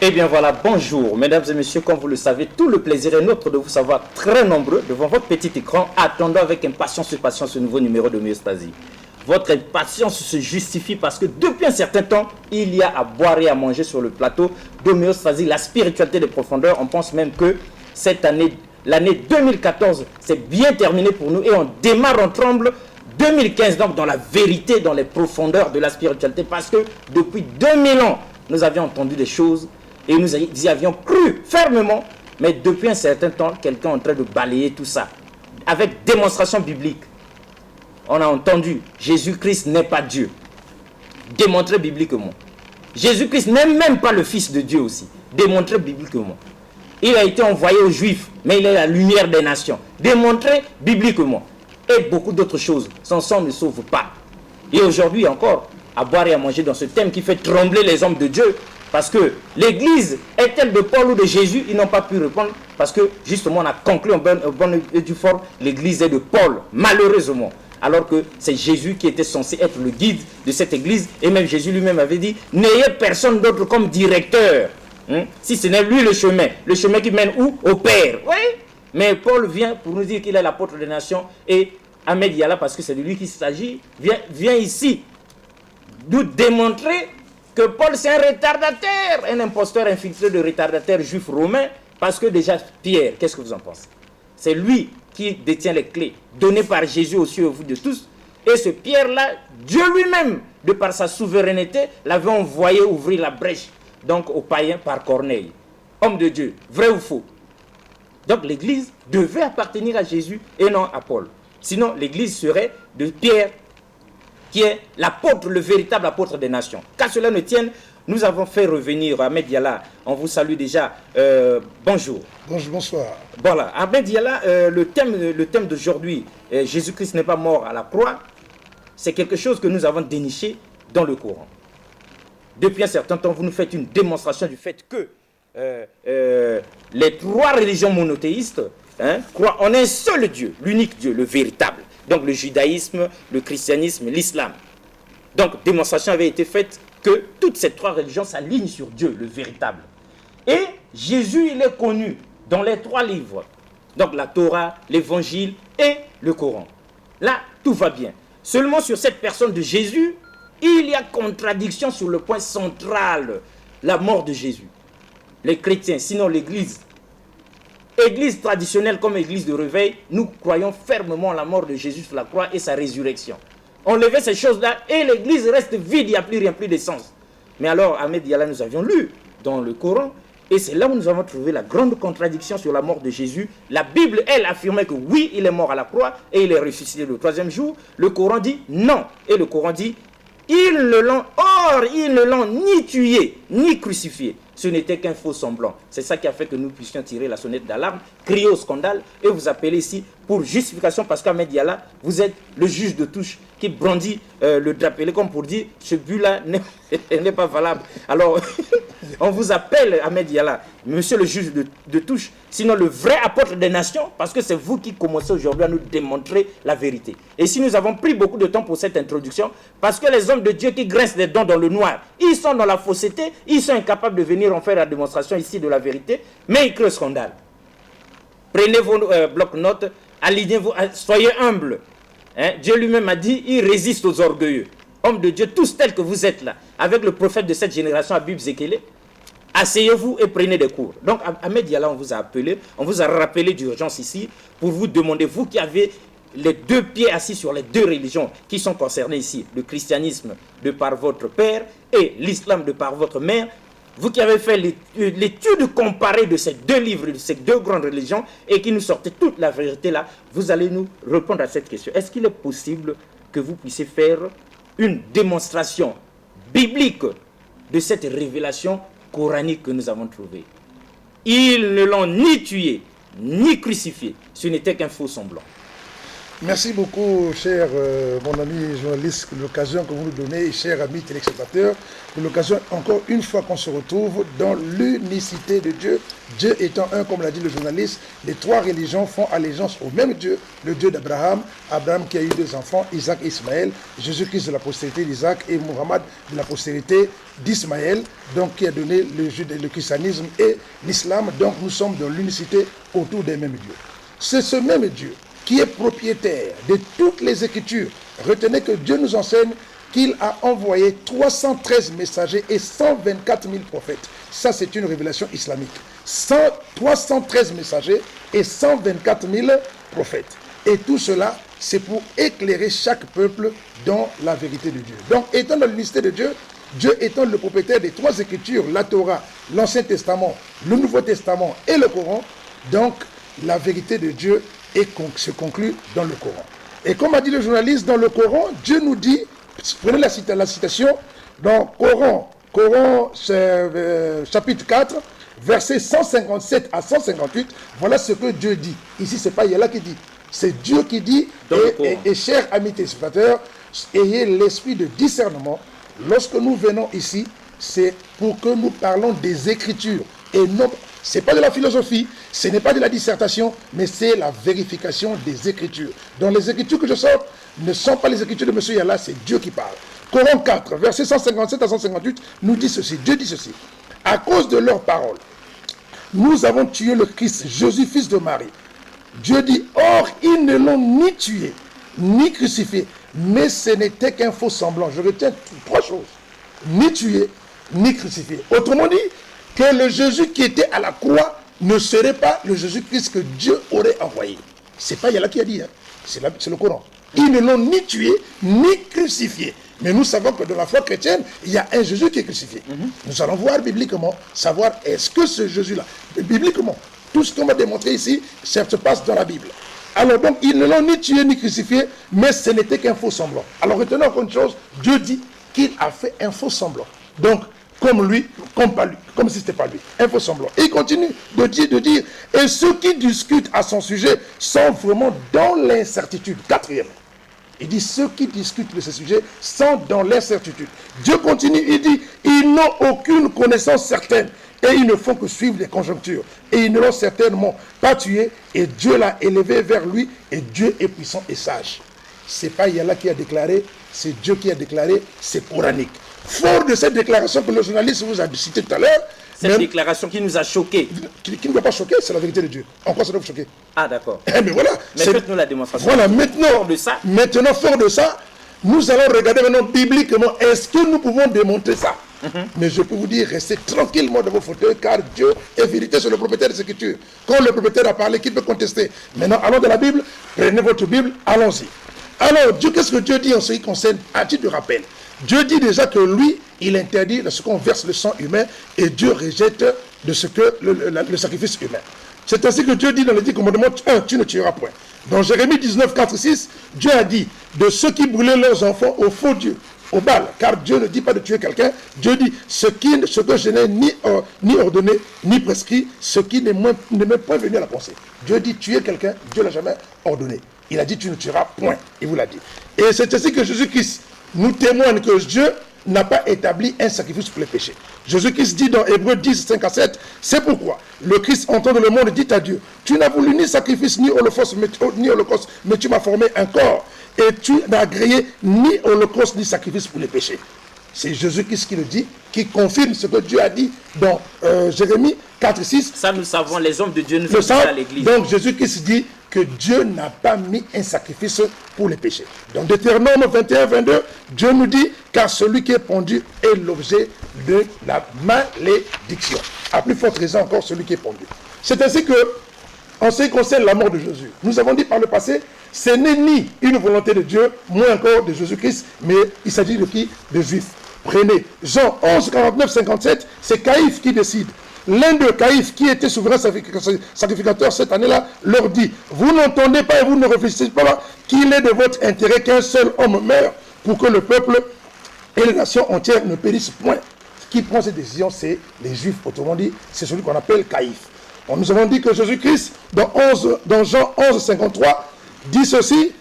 Eh bien voilà, bonjour mesdames et messieurs, comme vous le savez, tout le plaisir est nôtre de vous savoir très nombreux devant votre petit écran, attendant avec impatience et patience ce nouveau numéro de Homéostasie. Votre impatience se justifie parce que depuis un certain temps, il y a à boire et à manger sur le plateau d'Homéostasie, la spiritualité de profondeur. On pense même que cette année, l'année 2014, c'est bien terminé pour nous et on démarre en tremble 2015, donc dans la vérité, dans les profondeurs de la spiritualité, parce que depuis 2000 ans, nous avions entendu des choses et nous y avions cru fermement, mais depuis un certain temps, quelqu'un est en train de balayer tout ça. Avec démonstration biblique, on a entendu, Jésus-Christ n'est pas Dieu. Démontré bibliquement. Jésus-Christ n'est même pas le Fils de Dieu aussi. Démontré bibliquement. Il a été envoyé aux Juifs, mais il est la lumière des nations. Démontré bibliquement. Et beaucoup d'autres choses. Son sang ne sauve pas. Et aujourd'hui encore, à boire et à manger dans ce thème qui fait trembler les hommes de Dieu, parce que l'Église est-elle de Paul ou de Jésus? Ils n'ont pas pu répondre, parce que justement on a conclu en bonne et due forme, l'Église est de Paul, malheureusement. Alors que c'est Jésus qui était censé être le guide de cette Église, et même Jésus lui-même avait dit, n'ayez personne d'autre comme directeur, si ce n'est lui le chemin qui mène où? Au Père. Oui. Mais Paul vient pour nous dire qu'il est l'apôtre des nations, et Ahmed Yala, parce que c'est de lui qu'il s'agit, vient ici nous démontrer que Paul c'est un retardataire, un imposteur infiltré de retardataires juifs romains, parce que déjà Pierre, qu'est-ce que vous en pensez? C'est lui qui détient les clés données par Jésus aux cieux et aux vous de tous, et ce Pierre-là, Dieu lui-même, de par sa souveraineté, l'avait envoyé ouvrir la brèche, donc aux païens par Corneille. Homme de Dieu, vrai ou faux? Donc l'église devait appartenir à Jésus et non à Paul. Sinon l'église serait de Pierre, qui est l'apôtre, le véritable apôtre des nations. Qu'à cela ne tienne, nous avons fait revenir Ahmed Yala. On vous salue déjà. Bonjour. Bonsoir. Voilà, Ahmed Yala, le thème d'aujourd'hui, Jésus-Christ n'est pas mort à la croix, c'est quelque chose que nous avons déniché dans le Coran. Depuis un certain temps, vous nous faites une démonstration du fait que les trois religions monothéistes croient en un seul Dieu, l'unique Dieu, le véritable. Donc le judaïsme, le christianisme, l'islam. Donc démonstration avait été faite que toutes ces trois religions s'alignent sur Dieu, le véritable. Et Jésus, il est connu dans les trois livres. Donc la Torah, l'évangile et le Coran. Là, tout va bien. Seulement sur cette personne de Jésus, il y a contradiction sur le point central, la mort de Jésus. Les chrétiens, sinon l'église, église traditionnelle comme église de réveil, nous croyons fermement à la mort de Jésus sur la croix et sa résurrection. On levait ces choses-là et l'église reste vide, il n'y a plus rien, plus d'essence. Mais alors, Ahmed Yala, nous avions lu dans le Coran, et c'est là où nous avons trouvé la grande contradiction sur la mort de Jésus. La Bible, elle, affirmait que oui, il est mort à la croix et il est ressuscité le troisième jour. Le Coran dit non. Et le Coran dit, ils ne l'ont ni tué, ni crucifié. Ce n'était qu'un faux semblant. C'est ça qui a fait que nous puissions tirer la sonnette d'alarme, crier au scandale et vous appeler ici pour justification parce qu'Ahmed Yala, vous êtes le juge de touche qui brandit le drapeau comme pour dire ce but-là n'est pas valable. Alors, on vous appelle Ahmed Yala, monsieur le juge de touche, sinon le vrai apôtre des nations, parce que c'est vous qui commencez aujourd'hui à nous démontrer la vérité. Et si nous avons pris beaucoup de temps pour cette introduction, parce que les hommes de Dieu qui grincent les dents dans le noir, ils sont dans la fausseté, ils sont incapables de venir en faire la démonstration ici de la vérité, mais ils créent le scandale. Prenez vos blocs-notes, alignez-vous, soyez humbles. Dieu lui-même a dit, il résiste aux orgueilleux. Hommes de Dieu, tous tels que vous êtes là, avec le prophète de cette génération, Abib Zekele, asseyez-vous et prenez des cours. Donc, Ahmed Yala, on vous a appelé, on vous a rappelé d'urgence ici pour vous demander, vous qui avez les deux pieds assis sur les deux religions qui sont concernées ici, le christianisme de par votre père et l'islam de par votre mère, vous qui avez fait l'étude comparée de ces deux livres, de ces deux grandes religions et qui nous sortez toute la vérité là, vous allez nous répondre à cette question. Est-ce qu'il est possible que vous puissiez faire une démonstration biblique de cette révélation coranique que nous avons trouvée? Ils ne l'ont ni tué, ni crucifié. Ce n'était qu'un faux semblant. Merci beaucoup, cher mon ami journaliste, pour l'occasion que vous nous donnez, chers amis téléspectateurs, pour l'occasion encore une fois qu'on se retrouve dans l'unicité de Dieu. Dieu étant un, comme l'a dit le journaliste, les trois religions font allégeance au même Dieu, le Dieu d'Abraham, Abraham qui a eu deux enfants, Isaac et Ismaël, Jésus-Christ de la postérité d'Isaac et Muhammad de la postérité d'Ismaël, donc qui a donné le christianisme et l'islam. Donc nous sommes dans l'unicité autour des mêmes dieux. C'est ce même Dieu qui est propriétaire de toutes les Écritures. Retenez que Dieu nous enseigne qu'il a envoyé 313 messagers et 124 000 prophètes. Ça, c'est une révélation islamique. 313 messagers et 124 000 prophètes. Et tout cela, c'est pour éclairer chaque peuple dans la vérité de Dieu. Donc, étant dans l'unicité de Dieu, Dieu étant le propriétaire des trois Écritures, la Torah, l'Ancien Testament, le Nouveau Testament et le Coran, donc la vérité de Dieu se conclut dans le Coran. Et comme a dit le journaliste, dans le Coran, Dieu nous dit, prenez la citation, dans Coran chapitre 4, versets 157 à 158, voilà ce que Dieu dit. Ici, ce n'est pas Yallah qui dit, c'est Dieu qui dit, et chers amis téléspectateurs, ayez l'esprit de discernement. Lorsque nous venons ici, c'est pour que nous parlons des Écritures, et non, ce n'est pas de la philosophie, ce n'est pas de la dissertation, mais c'est la vérification des Écritures. Donc les Écritures que je sors ne sont pas les Écritures de M. Yallah, c'est Dieu qui parle. Coran 4, versets 157 à 158, nous dit ceci, Dieu dit ceci. À cause de leurs paroles, nous avons tué le Christ, Jésus, fils de Marie. Dieu dit, or ils ne l'ont ni tué, ni crucifié, mais ce n'était qu'un faux semblant. Je retiens trois choses, ni tué, ni crucifié. Autrement dit, que le Jésus qui était à la croix ne serait pas le Jésus-Christ que Dieu aurait envoyé. Ce n'est pas Yallah qui a dit, hein. C'est le Coran. Ils ne l'ont ni tué, ni crucifié. Mais nous savons que dans la foi chrétienne, il y a un Jésus qui est crucifié. Nous allons voir bibliquement, savoir est-ce que ce Jésus-là, bibliquement, tout ce qu'on va démontrer ici, ça se passe dans la Bible. Alors donc, ils ne l'ont ni tué, ni crucifié, mais ce n'était qu'un faux semblant. Alors retenez encore une chose, Dieu dit qu'il a fait un faux semblant. Donc, comme lui, comme pas lui, comme si ce n'était pas lui. Un faux semblant. Et il continue de dire, et ceux qui discutent à son sujet sont vraiment dans l'incertitude. Quatrième. Il dit, ceux qui discutent de ce sujet sont dans l'incertitude. Dieu continue, il dit, ils n'ont aucune connaissance certaine. Et ils ne font que suivre les conjonctures. Et ils ne l'ont certainement pas tué. Et Dieu l'a élevé vers lui. Et Dieu est puissant et sage. Ce n'est pas Yallah qui a déclaré, c'est Dieu qui a déclaré, c'est coranique. Fort de cette déclaration que le journaliste vous a citée tout à l'heure. Cette déclaration qui nous a choqués. Qui ne doit pas choquer, c'est la vérité de Dieu. En quoi ça doit vous choquer? Ah d'accord. Mais voilà. Mais faites-nous la démonstration. Voilà, maintenant, fort de ça, nous allons regarder maintenant bibliquement, est-ce que nous pouvons démontrer ça? Mais je peux vous dire, restez tranquillement dans vos fauteuils, car Dieu est vérité sur le propriétaire des Écritures. Quand le propriétaire a parlé, qui peut contester? Maintenant, allons dans la Bible, prenez votre Bible, allons-y. Alors, Dieu, qu'est-ce que Dieu dit en ce qui concerne, à titre de rappel? Dieu dit déjà que lui, il interdit de ce qu'on verse le sang humain, et Dieu rejette de ce que le sacrifice humain. C'est ainsi que Dieu dit dans les 10 commandements, 1, tu ne tueras point. Dans Jérémie 19, 4, 6, Dieu a dit, de ceux qui brûlaient leurs enfants au faux Dieu, au Baal, car Dieu ne dit pas de tuer quelqu'un, Dieu dit, ce que je n'ai ni ordonné, ni prescrit, ce qui n'est même point venu à la pensée. Dieu dit, tuer quelqu'un, Dieu ne l'a jamais ordonné. Il a dit, tu ne tueras point, il vous l'a dit. Et c'est ainsi que Jésus-Christ nous témoigne que Dieu n'a pas établi un sacrifice pour les péchés. Jésus-Christ dit dans Hébreux 10, 5 à 7, c'est pourquoi le Christ entend dans le monde dit à Dieu, tu n'as voulu ni sacrifice ni holocauste, mais tu m'as formé un corps, et tu n'as agréé ni holocauste ni sacrifice pour les péchés. C'est Jésus-Christ qui le dit, qui confirme ce que Dieu a dit dans Jérémie 4, 6. Ça nous savons, les hommes de Dieu nous savons à l'église. Donc Jésus-Christ dit que Dieu n'a pas mis un sacrifice pour les péchés. Dans Deutéronome 21, 22, Dieu nous dit, car celui qui est pendu est l'objet de la malédiction. À plus forte raison encore, celui qui est pendu. C'est ainsi que, en ce qui concerne la mort de Jésus, nous avons dit par le passé, ce n'est ni une volonté de Dieu, moins encore de Jésus-Christ, mais il s'agit de qui? Des Juifs. Prenez Jean 11, 49, 57, c'est Caïphe qui décide. L'un de Caïphe, qui était souverain sacrificateur cette année-là, leur dit, vous n'entendez pas et vous ne réfléchissez pas qu'il est de votre intérêt qu'un seul homme meure pour que le peuple et les nations entières ne périssent point. Qui prend cette décision, c'est les Juifs. Autrement dit, c'est celui qu'on appelle Caïphe. Bon, nous avons dit que Jésus-Christ, dans Jean 11, 53, dit ceci,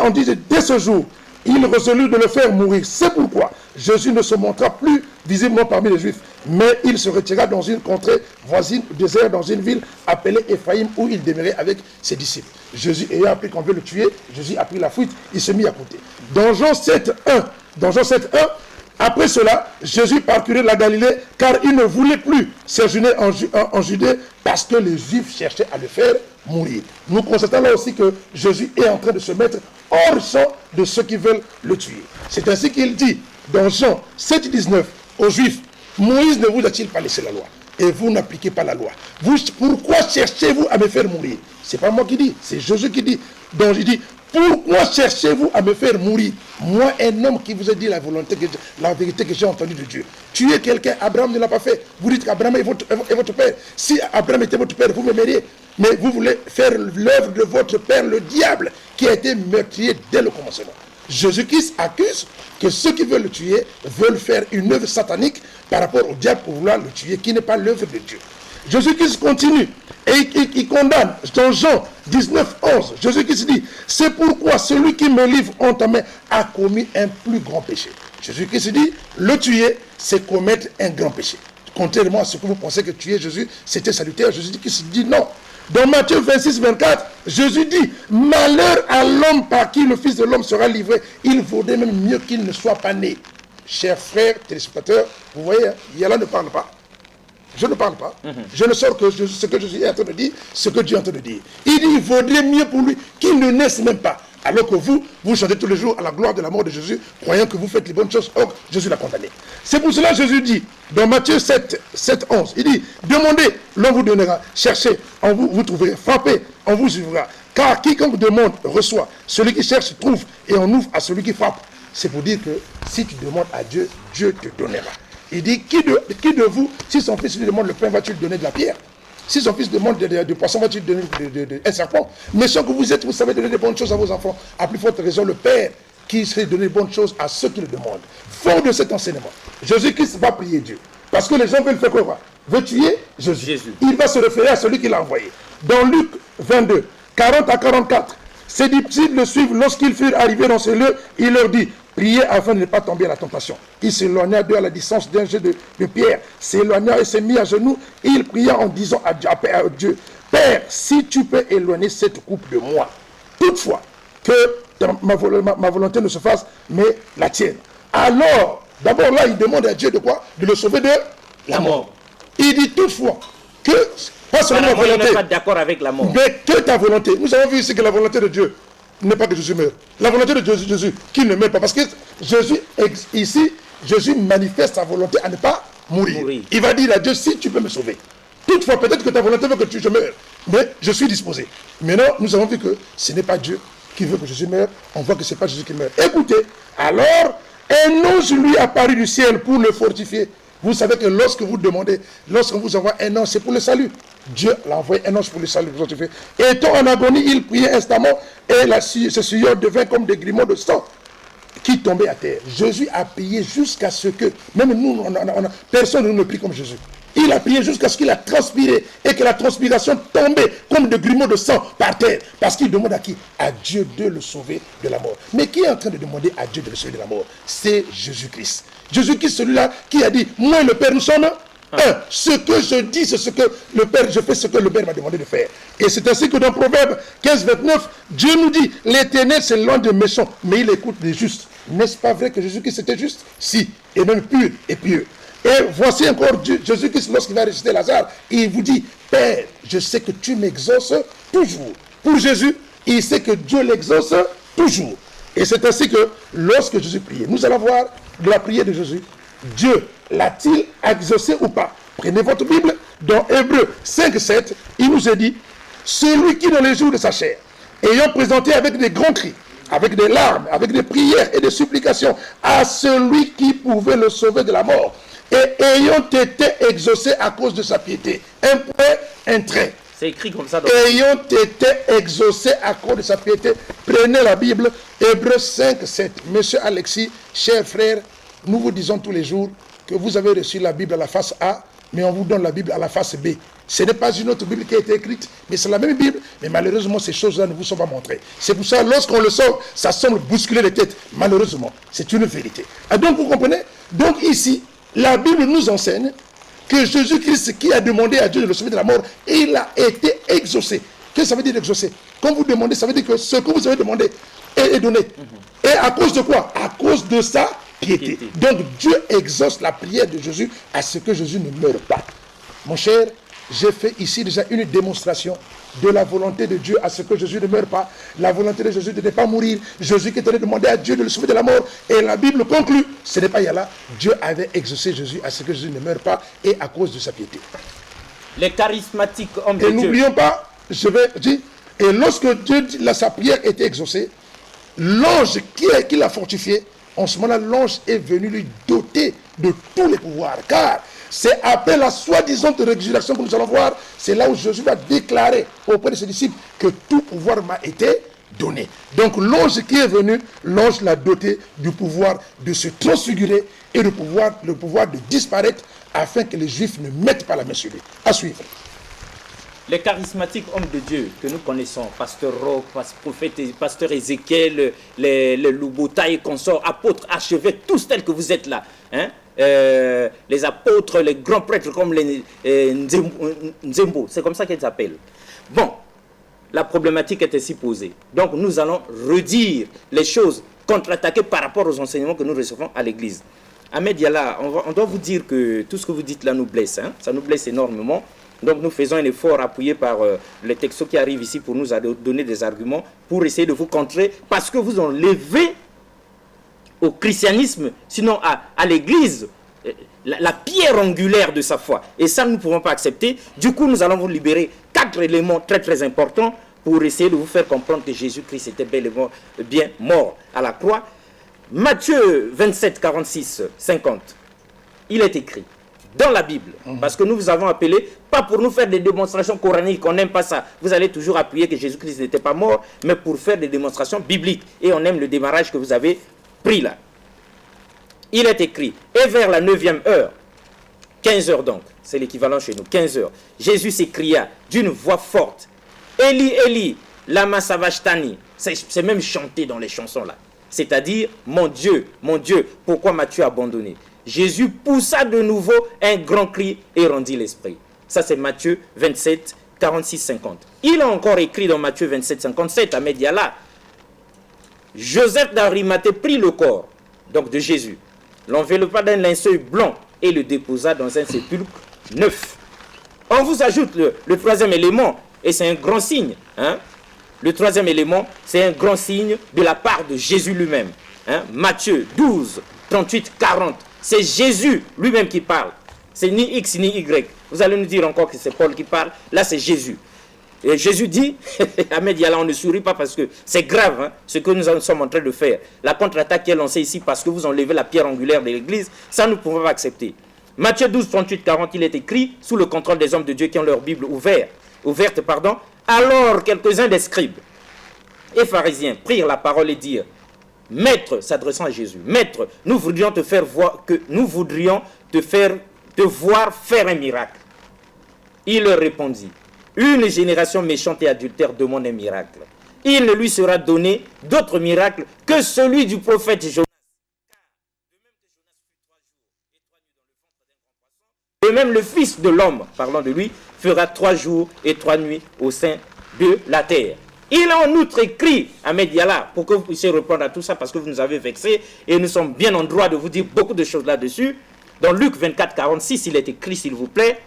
on dit dès ce jour, il résolut de le faire mourir. C'est pourquoi Jésus ne se montra plus visiblement parmi les Juifs, mais il se retira dans une contrée voisine, désert, dans une ville appelée Éphraïm, où il demeurait avec ses disciples. Jésus ayant appris qu'on veut le tuer, Jésus a pris la fuite, il se mit à côté. Dans Jean 7:1, après cela, Jésus parcourait la Galilée, car il ne voulait plus séjourner en Judée, parce que les Juifs cherchaient à le faire mourir. Nous constatons là aussi que Jésus est en train de se mettre hors champ de ceux qui veulent le tuer. C'est ainsi qu'il dit dans Jean 7:19 aux Juifs, Moïse ne vous a-t-il pas laissé la loi? Et vous n'appliquez pas la loi. Pourquoi cherchez-vous à me faire mourir? C'est pas moi qui dis, c'est Jésus qui dit. Donc il dit, pourquoi cherchez-vous à me faire mourir? Moi, un homme qui vous a dit la vérité que j'ai entendue de Dieu. Tuer quelqu'un, Abraham ne l'a pas fait. Vous dites qu'Abraham est votre père. Si Abraham était votre père, vous m'aimeriez. Mais vous voulez faire l'œuvre de votre père, le diable, qui a été meurtrier dès le commencement. Jésus-Christ accuse que ceux qui veulent le tuer veulent faire une œuvre satanique par rapport au diable pour vouloir le tuer, qui n'est pas l'œuvre de Dieu. Jésus-Christ continue et il condamne. Dans Jean 19:11, Jésus-Christ dit, c'est pourquoi celui qui me livre en ta main a commis un plus grand péché. Jésus-Christ dit, le tuer, c'est commettre un grand péché. Contrairement à ce que vous pensez que tuer Jésus, c'était salutaire, Jésus-Christ dit non. Dans Matthieu 26:24, Jésus dit, malheur à l'homme par qui le Fils de l'homme sera livré, il vaudrait même mieux qu'il ne soit pas né. Chers frères téléspectateurs, vous voyez, Yala ne parle pas. Je ne parle pas. Je ne sors que ce que Jésus est en train de dire, ce que Dieu est en train de dire. Il dit, il vaudrait mieux pour lui qu'il ne naisse même pas. Alors que vous chantez tous les jours à la gloire de la mort de Jésus, croyant que vous faites les bonnes choses. Or, Jésus l'a condamné. C'est pour cela que Jésus dit, dans Matthieu 7:11, il dit, demandez, l'on vous donnera. Cherchez, vous trouverez. Frappez, on vous ouvrira. Car quiconque demande, reçoit. Celui qui cherche, trouve. Et on ouvre à celui qui frappe. C'est pour dire que si tu demandes à Dieu, Dieu te donnera. Il dit, qui de vous, si son fils lui demande le pain, vas-tu lui donner de la pierre? Si son fils demande de poisson, vas-tu lui donner un serpent? Mais sans que vous êtes, vous savez donner des bonnes choses à vos enfants. À plus forte raison, le Père qui sait donner de bonnes choses à ceux qui le demandent. Fort de cet enseignement, Jésus-Christ va prier Dieu. Parce que les gens veulent faire quoi? Veut tuer Jésus. Il va se référer à celui qui l'a envoyé. Dans Luc 22, 40 à 44, ses disciples le suivent. Lorsqu'ils furent arrivés dans ces lieux, il leur dit, priez afin de ne pas tomber à la tentation. Il s'éloigna d'eux à la distance d'un jet de pierre. S'éloigna et s'est mis à genoux. Il pria en disant à Dieu, Père, si tu peux éloigner cette coupe de moi, toutefois, que ma volonté ne se fasse, mais la tienne. Alors, d'abord là, il demande à Dieu de quoi? De le sauver de la mort. Il dit toutefois que, pas seulement ma volonté, n'est pas d'accord avec la mort, mais que ta volonté. Nous avons vu ici que la volonté de Dieu n'est pas que Jésus meure. La volonté de Jésus, qu'il ne meure pas. Parce que Jésus manifeste sa volonté à ne pas mourir. Il va dire à Dieu, si tu peux me sauver. Toutefois, peut-être que ta volonté veut que je meure. Mais je suis disposé. Maintenant, nous avons vu que ce n'est pas Dieu qui veut que Jésus meure. On voit que ce n'est pas Jésus qui meurt. Écoutez, alors, un ange lui apparut du ciel pour le fortifier. Vous savez que lorsque vous demandez, lorsqu'on vous envoie un ange, c'est pour le salut. Dieu l'a envoyé un ange pour le salut. Étant en agonie, il priait instamment et ce sueur devint comme des grimauds de sang qui tombaient à terre. Jésus a prié jusqu'à ce que, même nous, personne ne prie comme Jésus. Il a prié jusqu'à ce qu'il a transpiré et que la transpiration tombait comme des grumeaux de sang par terre. Parce qu'il demande à qui? À Dieu de le sauver de la mort. Mais qui est en train de demander à Dieu de le sauver de la mort? C'est Jésus-Christ. Jésus-Christ, celui-là qui a dit, moi et le Père, nous sommes un. Ce que je dis, c'est ce que le Père, je fais ce que le Père m'a demandé de faire. Et c'est ainsi que dans Proverbe 15, 29, Dieu nous dit, l'Éternel c'est loin des méchants, mais il écoute les justes. N'est-ce pas vrai que Jésus-Christ était juste? Si, et même pur et pieux. Et voici encore Jésus-Christ lorsqu'il va ressusciter Lazare, il vous dit, Père, je sais que tu m'exauces toujours. Pour Jésus, il sait que Dieu l'exauce toujours. Et c'est ainsi que lorsque Jésus priait, nous allons voir de la prière de Jésus, Dieu l'a-t-il exaucé ou pas? Prenez votre Bible, dans Hébreux 5, 7, il nous est dit, celui qui dans les jours de sa chair, ayant présenté avec des grands cris, avec des larmes, avec des prières et des supplications à celui qui pouvait le sauver de la mort, et ayant été exaucé à cause de sa piété. Un point, un trait. C'est écrit comme ça. Ayant été exaucé à cause de sa piété. Prenez la Bible, Hébreux 5, 7. Monsieur Alexis, cher frère, nous vous disons tous les jours que vous avez reçu la Bible à la face A, mais on vous donne la Bible à la face B. Ce n'est pas une autre Bible qui a été écrite, mais c'est la même Bible. Mais malheureusement, ces choses-là ne vous sont pas montrées. C'est pour ça, lorsqu'on le sort, ça semble bousculer les têtes. Malheureusement, c'est une vérité. Ah, donc, vous comprenez? Donc ici, la Bible nous enseigne que Jésus-Christ, qui a demandé à Dieu de le sauver de la mort, il a été exaucé. Qu'est-ce que ça veut dire exaucé? Quand vous demandez, ça veut dire que ce que vous avez demandé est donné. Et à cause de quoi? À cause de sa piété. Donc Dieu exauce la prière de Jésus à ce que Jésus ne meure pas. Mon cher, j'ai fait ici déjà une démonstration de la volonté de Dieu à ce que Jésus ne meure pas. La volonté de Jésus de ne pas mourir. Jésus qui était demandé à Dieu de le sauver de la mort. Et la Bible conclut, ce n'est pas Yalla. Dieu avait exaucé Jésus à ce que Jésus ne meure pas et à cause de sa piété. Les charismatiques hommes de Dieu. Et n'oublions pas, je vais dire, et lorsque Dieu, sa prière était exaucée, l'ange qui l'a fortifié, en ce moment-là, l'ange est venu lui doter de tous les pouvoirs. Car c'est après la soi-disant résurrection que nous allons voir, c'est là où Jésus va déclarer auprès de ses disciples que tout pouvoir m'a été donné. Donc l'ange qui est venu, l'ange l'a doté du pouvoir de se transfigurer et le pouvoir de disparaître afin que les Juifs ne mettent pas la main sur lui. À suivre. Les charismatiques hommes de Dieu que nous connaissons, pasteur Roch, prophète, pasteur Ézéchiel, les Loubota et consorts, apôtres, archevêques, tous tels que vous êtes là, hein? Les apôtres, les grands prêtres comme les Nzembo, c'est comme ça qu'ils s'appellent. Bon, la problématique est ainsi posée. Donc nous allons redire les choses, contre-attaquer par rapport aux enseignements que nous recevons à l'église. Ahmed Yalla, on doit vous dire que tout ce que vous dites là nous blesse, hein? Ça nous blesse énormément. Donc nous faisons un effort appuyé par les textos qui arrivent ici pour nous donner des arguments, pour essayer de vous contrer, parce que vous enlevez au christianisme, sinon à l'église, la pierre angulaire de sa foi. Et ça, nous ne pouvons pas accepter. Du coup, nous allons vous libérer 4 éléments très très importants pour essayer de vous faire comprendre que Jésus-Christ était bel et bien mort à la croix. Matthieu 27, 46, 50, il est écrit dans la Bible, parce que nous vous avons appelé, pas pour nous faire des démonstrations coraniques, on n'aime pas ça. Vous allez toujours appuyer que Jésus-Christ n'était pas mort, mais pour faire des démonstrations bibliques. Et on aime le démarrage que vous avez pris là. Il est écrit, et vers la 9e heure, 15 heures donc, c'est l'équivalent chez nous, 15 heures, Jésus s'écria d'une voix forte, Eli, Eli, lama sabachthani. C'est même chanté dans les chansons là. C'est-à-dire, mon Dieu, pourquoi m'as-tu abandonné? Jésus poussa de nouveau un grand cri et rendit l'esprit. Ça, c'est Matthieu 27, 46, 50. Il a encore écrit dans Matthieu 27, 57, Ahmed Yalla, Joseph d'Arimathée prit le corps, donc de Jésus, l'enveloppa d'un linceul blanc et le déposa dans un sépulcre neuf. On vous ajoute le troisième élément, et c'est un grand signe. Hein? Le troisième élément, c'est un grand signe de la part de Jésus lui-même. Hein? Matthieu 12, 38, 40. C'est Jésus lui-même qui parle. C'est ni X ni Y. Vous allez nous dire encore que c'est Paul qui parle. Là, c'est Jésus. Et Jésus dit, Ahmed Yalla, on ne sourit pas parce que c'est grave hein, ce que nous sommes en train de faire. La contre-attaque qui est lancée ici parce que vous enlevez la pierre angulaire de l'église, ça nous ne pouvons pas accepter. Matthieu 12, 38, 40, il est écrit, sous le contrôle des hommes de Dieu qui ont leur Bible ouverte, alors quelques-uns des scribes et pharisiens prirent la parole et dirent, Maître, s'adressant à Jésus, Maître, nous voudrions te voir faire un miracle. Il leur répondit, une génération méchante et adultère demande un miracle. Il ne lui sera donné d'autre miracle que celui du prophète Jonas. De même, le Fils de l'homme, parlant de lui, fera 3 jours et 3 nuits au sein de la terre. Il a en outre écrit, Ahmed Yalla, pour que vous puissiez répondre à tout ça, parce que vous nous avez vexés, et nous sommes bien en droit de vous dire beaucoup de choses là-dessus. Dans Luc 24, 46, il est écrit, s'il vous plaît,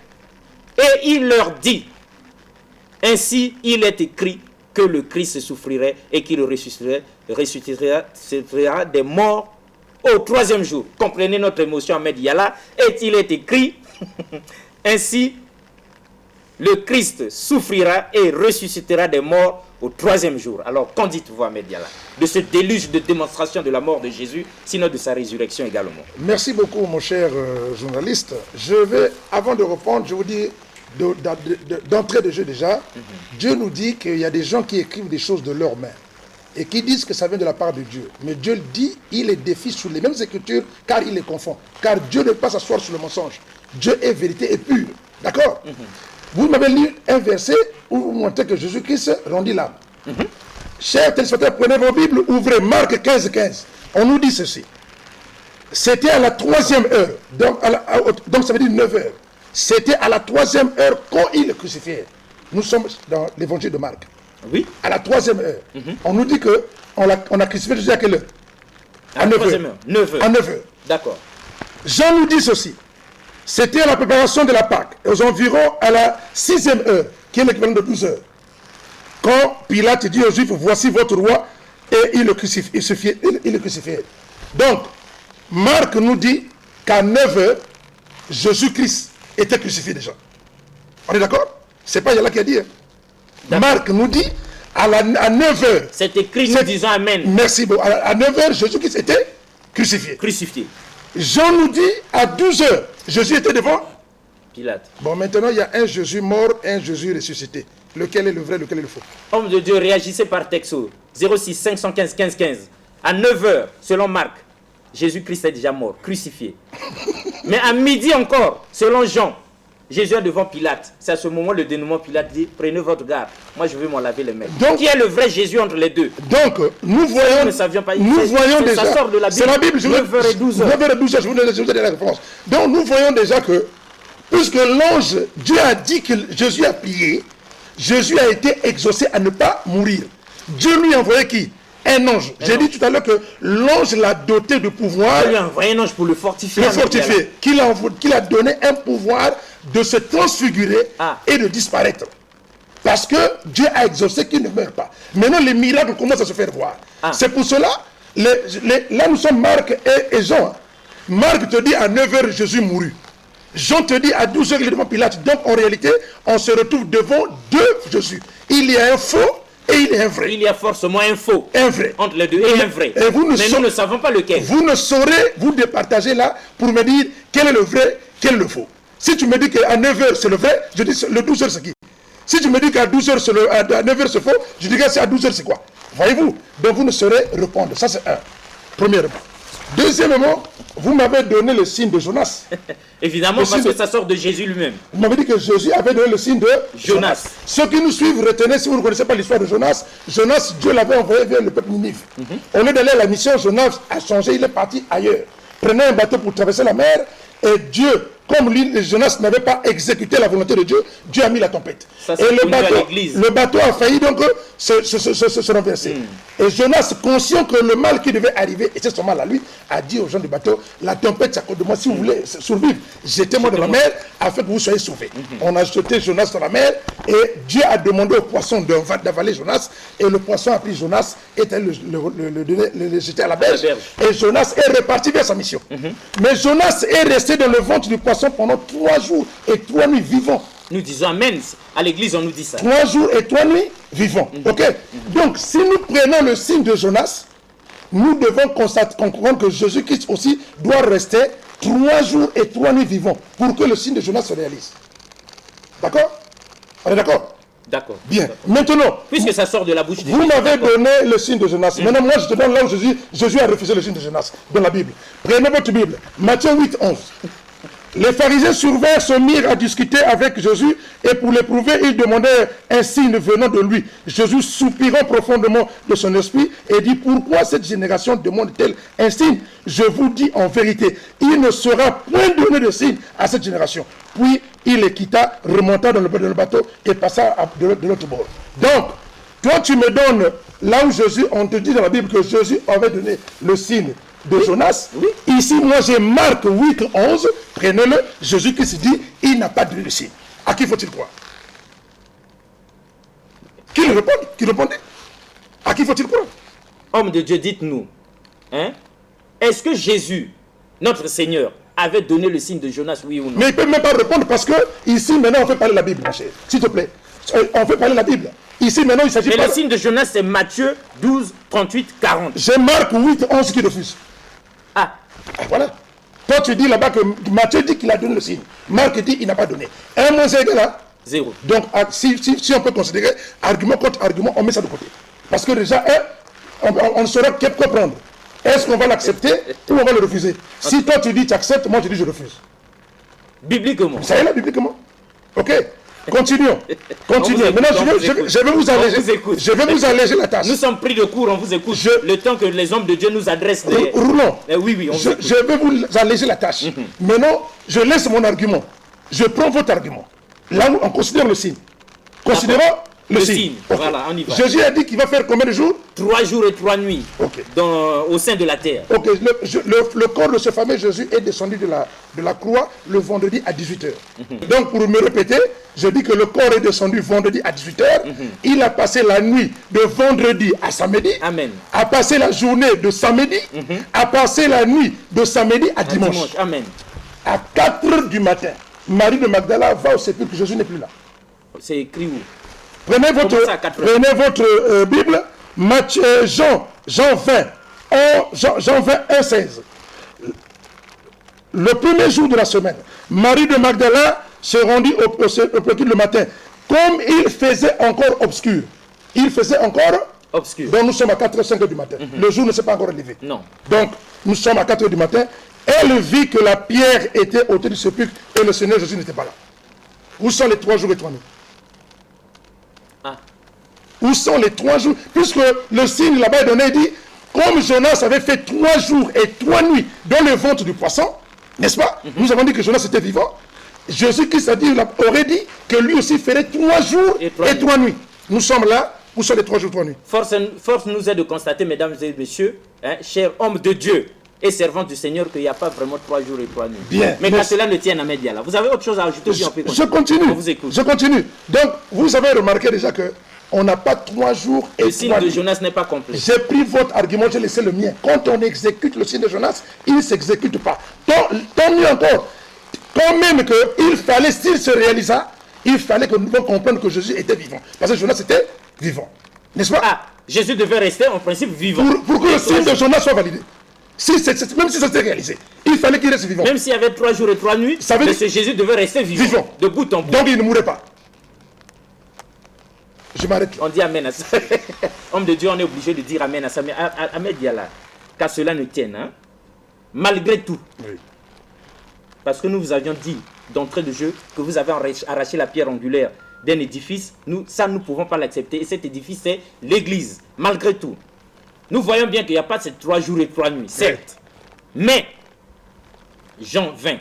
et il leur dit, ainsi il est écrit que le Christ souffrirait et qu'il ressuscitera des morts au 3e jour. Comprenez notre émotion, Ahmed Yalla, et il est écrit, ainsi le Christ souffrira et ressuscitera des morts au 3e jour. Alors, qu'en dites-vous, Ahmed Yalla, de ce déluge de démonstration de la mort de Jésus, sinon de sa résurrection également? Merci beaucoup, mon cher journaliste. Je vais, avant de répondre, je vous dis, d'entrée de jeu déjà, Dieu nous dit qu'il y a des gens qui écrivent des choses de leurs mains. et qui disent que ça vient de la part de Dieu. Mais Dieu le dit, il les défie sous les mêmes écritures, car il les confond. Car Dieu ne peut pas s'asseoir sur le mensonge. Dieu est vérité et pure. D'accord? Vous m'avez lu un verset où vous montrez que Jésus-Christ rendit l'âme. Chers téléspectateurs, prenez vos Bibles, ouvrez Marc 15, 15. On nous dit ceci. C'était à la 3e heure, donc ça veut dire 9 heures. C'était à la 3e heure quand il le crucifiait. Nous sommes dans l'évangile de Marc. Oui. À la 3e heure. On nous dit qu'on a crucifié Jésus à quelle heure? À 9 heures. 9 heures. À 9 heures. D'accord. Jean nous dit ceci. C'était à la préparation de la Pâque, aux environs à la 6e heure, qui est l'équivalent de 12 heures. Quand Pilate dit aux Juifs, voici votre roi, et il le crucifiait. Donc, Marc nous dit qu'à 9 heures, Jésus-Christ était crucifié déjà. On est d'accord? C'est pas Yalla qui a dit. Marc nous dit à 9 heures. C'est écrit, nous disons Amen. Merci beaucoup. À 9 heures, Jésus-Christ était crucifié. Crucifié. Jean nous dit à 12 heures, Jésus était devant Pilate. Bon, maintenant, il y a un Jésus mort et un Jésus ressuscité. Lequel est le vrai, lequel est le faux? Homme de Dieu, réagissez par texto. 06 515 15 15. À 9 heures, selon Marc, Jésus-Christ est déjà mort, crucifié. Mais à midi encore, selon Jean, Jésus est devant Pilate. C'est à ce moment le dénouement. Pilate dit, prenez votre garde. Moi, je vais m'en laver les mains. Donc, qui est le vrai Jésus entre les deux? Donc, nous voyons, nous ne savions pas. Nous voyons déjà. Ça sort de la Bible. C'est la Bible. 9h12. 9h12, je vous donne la réponse. Donc, nous voyons déjà que, puisque l'ange, Dieu a dit que Jésus a prié, Jésus a été exaucé à ne pas mourir. Dieu lui a envoyé qui? Un ange. J'ai dit tout à l'heure que l'ange l'a doté de pouvoir. Il lui a envoyé un ange pour le fortifier. Le fortifier. Qu'il a donné un pouvoir de se transfigurer et de disparaître. Parce que Dieu a exaucé qu'il ne meurt pas. Maintenant, les miracles commencent à se faire voir. C'est pour cela, là nous sommes Marc et Jean. Marc te dit à 9h, Jésus mourut. Jean te dit à 12h, il est devant Pilate. Donc en réalité, on se retrouve devant deux Jésus. Il y a un faux et il y a un vrai. Il y a forcément un faux. Un vrai. Entre les deux et un vrai. Et nous ne savons pas lequel. Vous ne saurez vous départager là pour me dire quel est le vrai, quel est le faux. Si tu me dis qu'à 9h c'est le vrai, je dis le 12h c'est qui? Si tu me dis qu'à 12h à 9h c'est faux, je dis qu'à 12h c'est quoi? Voyez-vous? Donc vous ne saurez répondre. Ça c'est un. Premièrement. Deuxièmement, vous m'avez donné le signe de Jonas. Évidemment, parce que ça sort de Jésus lui-même. Vous m'avez dit que Jésus avait donné le signe de Jonas. Ceux qui nous suivent, retenez, si vous ne connaissez pas l'histoire de Jonas, Jonas, Dieu l'avait envoyé vers le peuple Ninive. Au lieu d'aller à la mission, Jonas a changé, il est parti ailleurs. Prenez un bateau pour traverser la mer, et Dieu, comme Jonas n'avait pas exécuté la volonté de Dieu, Dieu a mis la tempête. Ça, et le bateau a failli donc se renverser. Et Jonas, conscient que le mal qui devait arriver était son mal à lui, a dit aux gens du bateau, la tempête c'est à cause de moi, si vous voulez survivre, jetez-moi dans la mer afin que vous soyez sauvés. On a jeté Jonas dans la mer et Dieu a demandé au poisson d'avaler Jonas, et le poisson a pris Jonas et le jeté à la berge. Et Jonas est reparti vers sa mission. Mais Jonas est resté dans le ventre du poisson pendant 3 jours et 3 nuits vivants. Nous disons Amen. À l'église, on nous dit ça. 3 jours et 3 nuits vivants. Ok. Donc, si nous prenons le signe de Jonas, nous devons comprendre que Jésus-Christ aussi doit rester 3 jours et 3 nuits vivants pour que le signe de Jonas se réalise. D'accord? On est d'accord? D'accord. Bien. Maintenant, puisque ça sort de la bouche de vous m'avez donné le signe de Jonas. Maintenant, moi, je te donne là où Jésus a refusé le signe de Jonas dans la Bible. Prenez votre Bible. Matthieu 8, 11. Les pharisiens survinrent, se mirent à discuter avec Jésus, et pour l'éprouver, ils demandèrent un signe venant de lui. Jésus, soupirant profondément de son esprit, et dit, pourquoi cette génération demande-t-elle un signe? Je vous dis en vérité, il ne sera point donné de signe à cette génération. Puis il les quitta, remonta dans le bateau et passa de l'autre bord. Donc, toi tu me donnes, là où Jésus, on te dit dans la Bible que Jésus avait donné le signe de Jonas. Oui. Ici, moi j'ai Marc 8, 11. Prenez-le. Jésus-Christ dit, il n'a pas donné le signe. À qui faut-il croire? Qui répond? Qui répondait? À qui faut-il croire? Homme de Dieu, dites-nous. Hein? Est-ce que Jésus, notre Seigneur, avait donné le signe de Jonas, oui ou non? Mais il ne peut même pas répondre parce que ici, maintenant, on fait parler la Bible, ma chère. S'il te plaît. On fait parler la Bible. Ici, maintenant, il s'agit pas... Mais le signe de Jonas, c'est Matthieu 12, 38, 40. J'ai Marc 8, 11 qui refuse. Ah. Voilà. Toi, tu dis là-bas que Matthieu dit qu'il a donné le signe. Marc dit qu'il n'a pas donné. 1 moins 5 égal à 0. Donc, si on peut considérer argument contre argument, on met ça de côté. Parce que déjà, on ne saura que prendre. Est-ce qu'on va l'accepter ou on va le refuser? Si toi tu dis tu acceptes, moi je dis je refuse. Bibliquement. Ça y est là, bibliquement. Ok. Continuons. Continuons. Maintenant, je vais vous alléger. Je vais vous alléger la tâche. Nous sommes pris de court, on vous écoute. Le temps que les hommes de Dieu nous adressent. Roulons. Oui, on vous écoute. Je vais vous alléger la tâche. Maintenant, je laisse mon argument. Je prends votre argument. Là, on considère le signe. Considérons le signe. Okay. Voilà, on y va. Jésus a dit qu'il va faire combien de jours? 3 jours et 3 nuits. Okay. Au sein de la terre. Ok. Le corps de ce fameux Jésus est descendu de la croix le vendredi à 18h. Donc, pour me répéter, je dis que le corps est descendu vendredi à 18h. Il a passé la nuit de vendredi à samedi. Amen. A passé la journée de samedi. A passé la nuit de samedi à dimanche. Amen. À 4h du matin, Marie de Magdala va au sépulcre. Jésus n'est plus là. C'est écrit où? Prenez votre Bible, Jean 20, 1, 16. Le premier jour de la semaine, Marie de Magdala se rendit au sépulcre le matin. Comme il faisait encore obscur. Il faisait encore obscur. Donc nous sommes à 4h05 du matin. Le jour ne s'est pas encore levé. Non. Donc nous sommes à 4h du matin. Elle vit que la pierre était ôtée du sépulcre et le Seigneur Jésus n'était pas là. Où sont les 3 jours et 3 nuits? Où sont les 3 jours? Puisque le signe là-bas est donné, il dit, comme Jonas avait fait 3 jours et 3 nuits dans le ventre du poisson, n'est-ce pas? Nous avons dit que Jonas était vivant. Jésus-Christ aurait dit que lui aussi ferait 3 jours et 3 nuits. Nous sommes là. Où sont les 3 jours et 3 nuits? Force nous est de constater, mesdames et messieurs, chers hommes de Dieu et servants du Seigneur, qu'il n'y a pas vraiment 3 jours et 3 nuits. Bien. Mais qu'à cela ne tienne à Média là. Vous avez autre chose à ajouter? Je continue. On vous écoute. Je continue. Donc, vous avez remarqué déjà que on n'a pas 3 jours et 3 nuits. Le signe de Jonas n'est pas complet. J'ai pris votre argument, j'ai laissé le mien. Quand on exécute le signe de Jonas, il ne s'exécute pas. Tant mieux encore. Quand même qu'il fallait, s'il se réalisa, il fallait que nous comprenions que Jésus était vivant. Parce que Jonas était vivant. N'est-ce pas? Jésus devait rester en principe vivant. Pour que le signe de Jonas soit validé. Même si ça s'était réalisé, il fallait qu'il reste vivant. Même s'il y avait 3 jours et 3 nuits, Jésus devait rester vivant. De bout en bout. Donc il ne mourrait pas. Je m'arrête là. On dit Amen à ça. Homme de Dieu, on est obligé de dire Amen à ça. Mais Ahmed Diala, qu'à cela ne tienne, malgré tout, parce que nous vous avions dit d'entrée de jeu que vous avez arraché la pierre angulaire d'un édifice, nous ne pouvons pas l'accepter. Et cet édifice, c'est l'église, malgré tout. Nous voyons bien qu'il n'y a pas de ces 3 jours et 3 nuits, certes. Mais, Jean 20,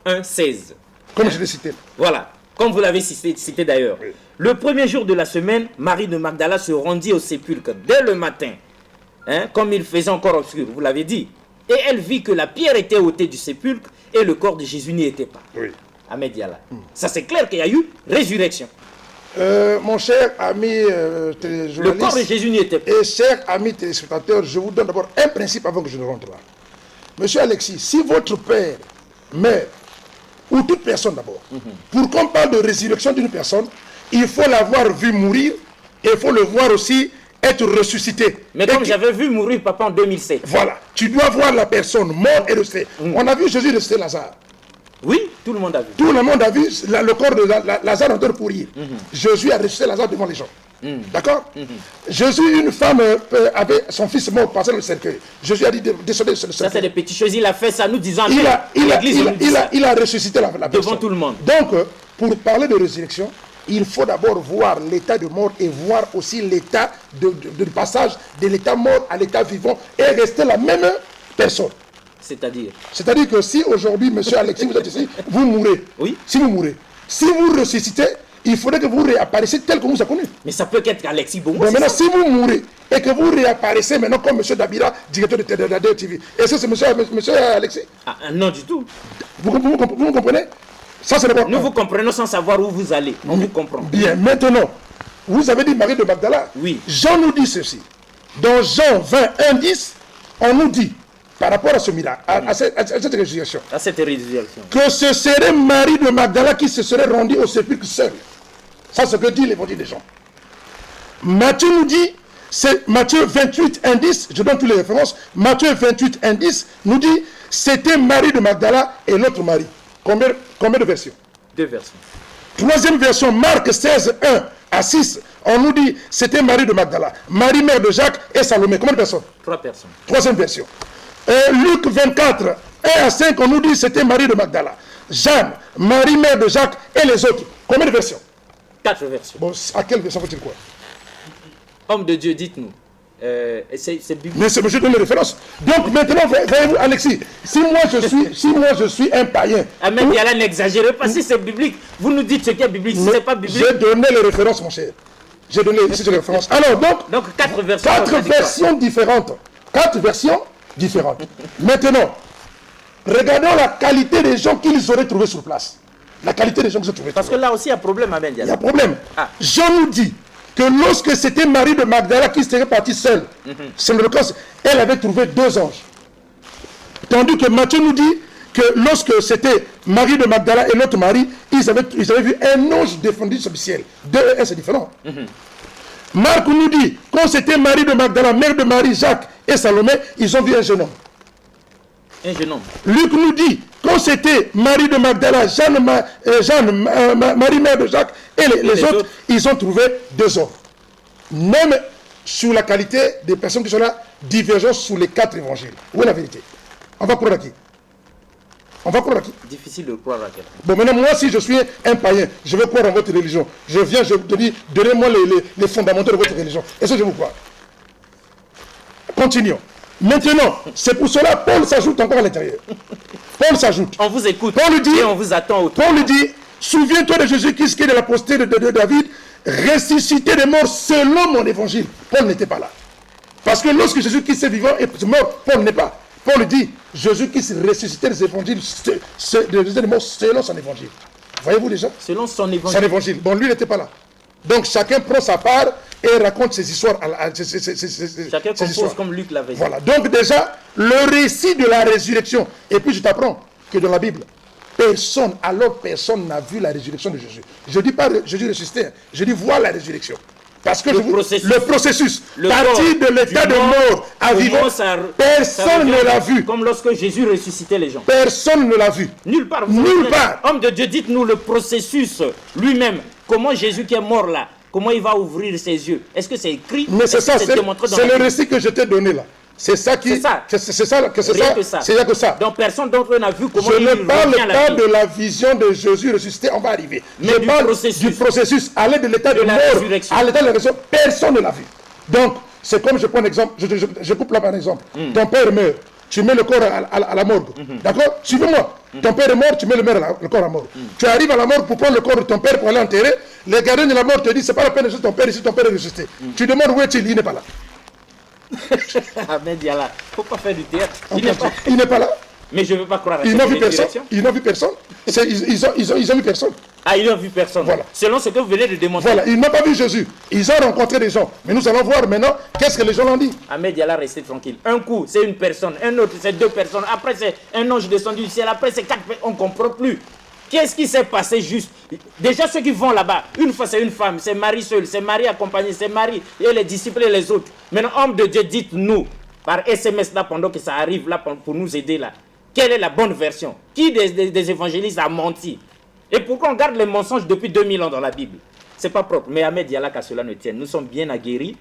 1, 16. Comme je l'ai cité. Voilà, comme vous l'avez cité d'ailleurs. Oui. Le premier jour de la semaine, Marie de Magdala se rendit au sépulcre dès le matin, comme il faisait encore obscur, vous l'avez dit. Et elle vit que la pierre était ôtée du sépulcre et le corps de Jésus n'y était pas. Oui. Ahmed Diala. Ça, c'est clair qu'il y a eu résurrection. Mon cher ami téléjournaliste, le corps de Jésus n'y était pas. Et cher ami téléspectateur, je vous donne d'abord un principe avant que je ne rentre là. Monsieur Alexis, si votre père meurt, ou toute personne d'abord, pour qu'on parle de résurrection d'une personne, il faut l'avoir vu mourir et il faut le voir aussi être ressuscité. Mais comme j'avais vu mourir papa en 2007. Voilà, tu dois voir la personne morte et ressuscitée. On a vu Jésus ressusciter Lazare. Oui, tout le monde a vu. Tout le monde a vu le corps de Lazare en train de pourrir. Jésus a ressuscité Lazare devant les gens. D'accord. Jésus, une femme avait son fils mort passé dans le cercueil. Jésus a dit descendez sur le cercueil. Ça, c'est des petites choses. Il a fait ça, nous disant. Il a ressuscité la personne. Devant tout le monde. Donc, pour parler de résurrection, il faut d'abord voir l'état de mort et voir aussi l'état de passage de l'état mort à l'état vivant et rester la même personne. C'est-à-dire que si aujourd'hui, monsieur Alexis, vous êtes ici, vous mourrez. Oui. Si vous mourrez. Si vous ressuscitez, il faudrait que vous réapparaissiez tel que vous vous avez connu. Mais ça peut être Alexis Bongo. Bon, maintenant, si vous mourrez et que vous réapparaissez maintenant comme monsieur Dabira, directeur de la TV, est-ce que c'est monsieur Alexis? Non du tout. Vous comprenez? Ça, c'est nous vous comprenons sans savoir où vous allez. On vous comprend. Bien, maintenant, vous avez dit Marie de Magdala. Oui. Jean nous dit ceci. Dans Jean 21, 10, on nous dit, par rapport à ce miracle, à cette résurrection, que ce serait Marie de Magdala qui se serait rendue au sépulcre seule. Ça, c'est ce que dit l'évangile des Jean. Matthieu nous dit, c'est Matthieu 28, 1, 10, je donne toutes les références. Matthieu 28, 1, 10 nous dit, c'était Marie de Magdala et l'autre Marie. Combien de versions? 2 versions. Troisième version, Marc 16, 1 à 6, on nous dit c'était Marie de Magdala, Marie mère de Jacques et Salomé. Combien de personnes? 3 personnes. Troisième version. Luc 24, 1 à 5, on nous dit c'était Marie de Magdala, Jeanne, Marie mère de Jacques et les autres. Combien de versions? 4 versions. Bon, à quelle version faut-il quoi? Homme de Dieu, dites-nous. C'est biblique. Mais je donne les références. Donc maintenant, voyez-vous, Alexis, si moi je suis un païen. Ahmed Diala, n'exagérez pas. Si c'est biblique, vous nous dites ce qui est biblique. Si c'est pas biblique. J'ai donné les références, mon cher. J'ai donné ici les références. Alors donc 4 versions. 4 versions différentes. 4 versions différentes. Maintenant, regardons la qualité des gens qu'ils auraient trouvés sur place. La qualité des gens qu'ils auraient trouvés. Parce que là aussi, il y a problème, Ahmed Diala. Il y a problème. Jean nous dit que lorsque c'était Marie de Magdala qui serait partie seule, c'est le cas, elle avait trouvé 2 anges. Tandis que Matthieu nous dit que lorsque c'était Marie de Magdala et l'autre Marie, ils avaient vu un ange descendu sur le ciel. 2 et 1, c'est différent. Marc nous dit, quand c'était Marie de Magdala, mère de Marie, Jacques et Salomé, ils ont vu un jeune homme. Un jeune homme. Luc nous dit, quand c'était Marie de Magdala, Marie mère de Jacques et les autres, ils ont trouvé 2 hommes. Même sur la qualité des personnes qui sont là, divergence sur les 4 évangiles. Où est la vérité? On va croire à qui? On va croire à qui? Difficile de croire à quelqu'un. Bon, maintenant, moi, si je suis un païen, je veux croire en votre religion. Je viens, je te dis, donnez-moi les fondamentaux de votre religion. Est-ce que je vous crois? Continuons. Maintenant, c'est pour cela Paul s'ajoute encore à l'intérieur. Paul s'ajoute. On vous écoute. Paul dit, et on vous attend autour. Paul dit, souviens-toi de Jésus-Christ qui est de la postérité de David, ressuscité des morts selon mon évangile. Paul n'était pas là. Parce que lorsque Jésus-Christ est vivant et mort, Paul n'est pas. Paul dit, Jésus-Christ ressuscité des évangiles, des morts selon son évangile. Voyez-vous déjà? Selon son évangile. Son évangile. Bon, lui n'était pas là. Donc chacun prend sa part et raconte ses histoires. Chacun compose comme Luc l'avait dit. Voilà. Donc déjà, le récit de la résurrection. Et puis je t'apprends que dans la Bible, personne n'a vu la résurrection de Jésus. Je ne dis pas Jésus ressuscité, je dis voir la résurrection. Parce que le processus partir de l'état de mort à vivant, personne ne l'a vu. Comme lorsque Jésus ressuscitait les gens. Personne ne l'a vu. Nulle part. Nulle part. Homme de Dieu, dites-nous le processus lui-même. Comment Jésus qui est mort là, comment il va ouvrir ses yeux? Est-ce que c'est écrit? Mais c'est ça, c'est le récit que je t'ai donné là. C'est ça qui. C'est ça. C'est rien que ça. Donc personne d'entre eux n'a vu comment il revient à la vie. Je ne parle pas de la vision de Jésus ressuscité, on va arriver. Mais je parle du processus, aller de l'état de mort à l'état de la résurrection. Personne ne l'a vu. Donc, c'est comme je prends un exemple, je coupe là par exemple. Ton père meurt, tu mets le corps à la morgue. D'accord? Suivez-moi. Ton père est mort, tu mets le corps à la morgue. Tu arrives à la morgue pour prendre le corps de ton père pour aller enterrer. Les gardiens de la mort te disent, c'est pas la peine de jeter ton père ici, ton père est ressuscité. Tu demandes où est-il? Il n'est pas là. Ahmed Diala, faut pas faire du théâtre. Il n'est pas là. Mais je ne veux pas croire à Ils n'ont vu personne. Ils n'ont vu personne. Ils ont vu personne. Ah, ils n'ont vu personne. Voilà. Selon ce que vous venez de démontrer. Voilà, ils n'ont pas vu Jésus. Ils ont rencontré des gens. Mais nous allons voir maintenant qu'est-ce que les gens ont dit. Ahmed Diala, restez tranquille. Un coup, c'est une personne. Un autre, c'est 2 personnes. Après, c'est un ange descendu du ciel. Après, c'est 4 personnes. On ne comprend plus. Qu'est-ce qui s'est passé juste? Déjà, ceux qui vont là-bas, une fois c'est une femme, c'est Marie seule, c'est Marie accompagnée, c'est Marie et les disciples et les autres. Maintenant, homme de Dieu, dites-nous, par SMS là, pendant que ça arrive là, pour nous aider là, quelle est la bonne version? Qui des évangélistes a menti? Et pourquoi on garde les mensonges depuis 2000 ans dans la Bible? C'est pas propre. Mais Ahmed Diala, qu'à cela ne tienne, nous sommes bien aguerris,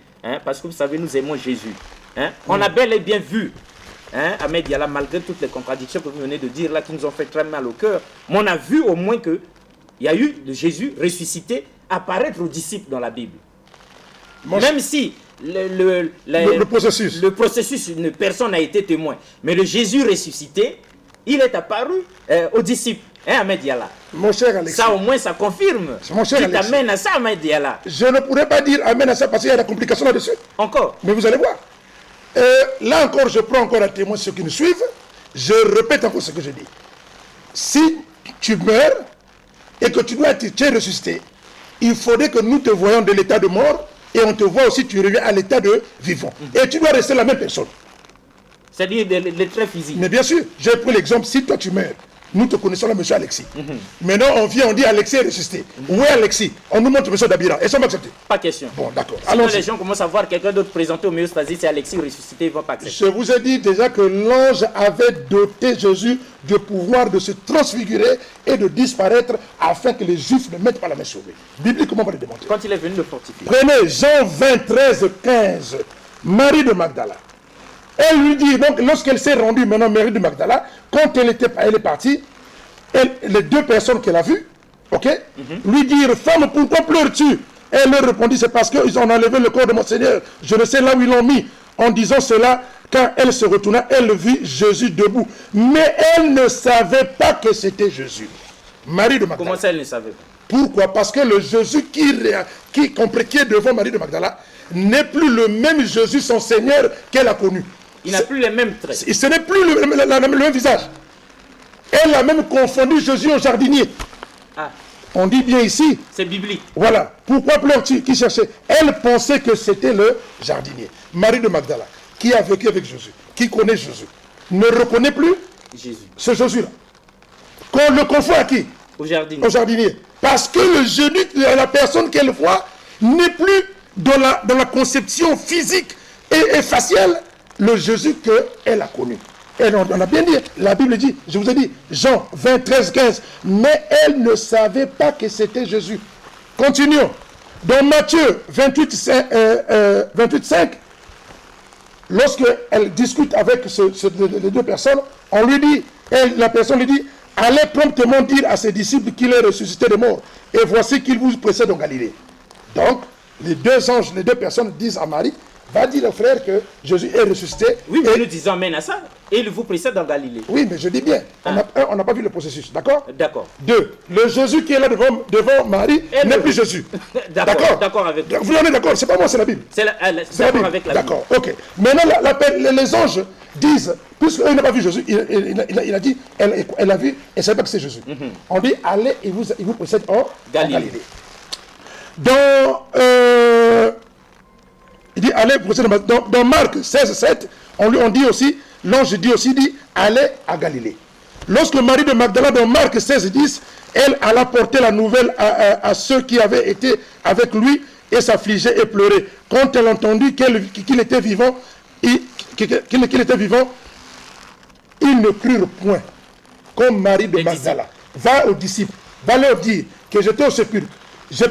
parce que vous savez, nous aimons Jésus. On a bel et bien vu. Ahmed Diala, malgré toutes les contradictions que vous venez de dire là, qui nous ont fait très mal au cœur, mais on a vu au moins qu'il y a eu Jésus ressuscité apparaître aux disciples dans la Bible. Même si le processus, personne n'a été témoin, mais le Jésus ressuscité, il est apparu aux disciples. Ahmed Diala. Mon cher Alexis. Ça au moins ça confirme. Mon cher Alexis. Tu t'amènes à ça, Ahmed Diala. Je ne pourrais pas dire amen à ça parce qu'il y a des complications là-dessus. Encore. Mais vous allez voir. Là encore, je prends encore à témoin ceux qui nous suivent. Je répète encore ce que je dis. Si tu meurs et que tu dois être ressuscité, il faudrait que nous te voyions de l'état de mort et on te voit aussi, tu reviens à l'état de vivant. Et tu dois rester la même personne. C'est-à-dire les traits physiques. Mais bien sûr, j'ai pris l'exemple, si toi tu meurs nous te connaissons là, monsieur Alexis. Maintenant, on vient, on dit Alexis est ressuscité. Où est Alexis? On nous montre monsieur Dabira. Est-ce qu'on va accepter? Pas question. Bon, d'accord. Alors les gens commencent à voir quelqu'un d'autre présenté au méostasie, c'est Alexis ressuscité, ils vont pas accepter. Je vous ai dit déjà que l'ange avait doté Jésus du pouvoir de se transfigurer et de disparaître afin que les Juifs ne mettent pas la main sur lui. Bibliquement, on va le démontrer. Quand il est venu le fortifier. Prenez Jean 20, 13, 15. Marie de Magdala. Elle lui dit, donc lorsqu'elle s'est rendue maintenant, Marie de Magdala, quand elle est partie, les deux personnes qu'elle a vues, lui dirent, femme, pourquoi pleures-tu? Elle leur répondit, c'est parce qu'ils ont enlevé le corps de mon Seigneur. Je ne sais là où ils l'ont mis. En disant cela, quand elle se retourna, elle vit Jésus debout. Mais elle ne savait pas que c'était Jésus. Marie de Magdala. Comment ça, elle ne savait pas? Pourquoi? Parce que le Jésus qui est devant Marie de Magdala n'est plus le même Jésus, son Seigneur, qu'elle a connu. Il n'a plus les mêmes traits. Ce n'est plus le même visage. Elle a même confondu Jésus au jardinier. Ah. On dit bien ici. C'est biblique. Voilà. Pourquoi pleures-tu? Qui cherchait? Elle pensait que c'était le jardinier. Marie de Magdala, qui a vécu avec Jésus, qui connaît Jésus, ne reconnaît plus Jésus. Ce Jésus-là. Qu'on le confond à qui? Au jardinier. Au jardinier. Parce que le Jésus, la personne qu'elle voit, n'est plus dans la conception physique et faciale le Jésus qu'elle a connu. Et on a bien dit, la Bible dit, je vous ai dit, Jean 20, 13, 15, mais elle ne savait pas que c'était Jésus. Continuons. Dans Matthieu 28, 5, lorsqu'elle discute avec les deux personnes, on lui dit, la personne lui dit, allez promptement dire à ses disciples qu'il est ressuscité des morts, et voici qu'il vous précède en Galilée. Donc, les deux anges, les deux personnes disent à Marie, va dire au frère que Jésus est ressuscité. Oui, mais nous disons amen à ça. Et il vous précède en Galilée. Oui, mais je dis bien, on n'a pas vu le processus, d'accord? D'accord. 2. Le Jésus qui est là devant Marie n'est plus Jésus. D'accord. D'accord avec vous. Vous en êtes d'accord? C'est pas moi, c'est la Bible. C'est d'accord avec la Bible. D'accord, ok. Maintenant, les anges disent, puisqu'il n'a pas vu Jésus, il a dit, elle a vu, et elle ne savait pas que c'est Jésus. On dit, allez, il vous précède en Galilée. Il dit, allez, dans Marc 16, 7, on dit aussi, l'ange dit, allez à Galilée. Lorsque Marie de Magdala, dans Marc 16, 10, elle alla porter la nouvelle à ceux qui avaient été avec lui et s'affligeaient et pleuraient. Quand elle entendit qu'il était vivant, ils ne crurent point. Comme Marie de Magdala. Va aux disciples, va leur dire que j'étais au sépulcre. J'ai